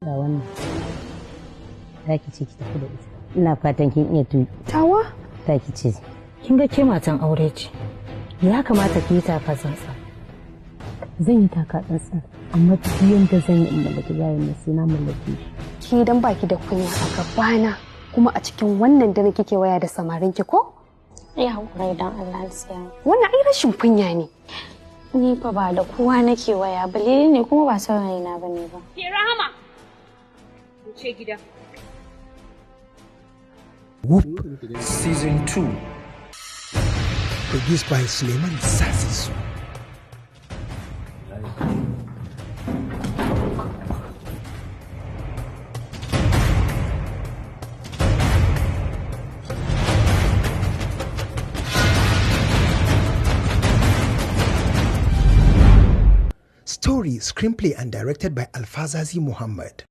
Ga wannan. Za ki ce ki tafi da ita. Ina fatan kin iya tuki. Tawa? Ta ki ce. Kin ga ke matan aure ce. Ya kamata ki yi taka tsantsan. Zan yi taka tsantsan, amma duk yanda zan yi in mallaki gayan nan sai na mallake shi. Ki dan baki da kunya a gabana kuma a cikin wannan dare kike waya da samarin ki ko? Ya haƙuri dan Allah siya. Wannan ai rashin kunya ne. Ni fa ba da kowa nake waya balili ne kuma ba saurayi na bane ba. Ke Rahama. Wuce gida. Whoop Season 2. Produced by Suleiman Sasisu. Story, screenplay and directed by Alfazazi Muhammad.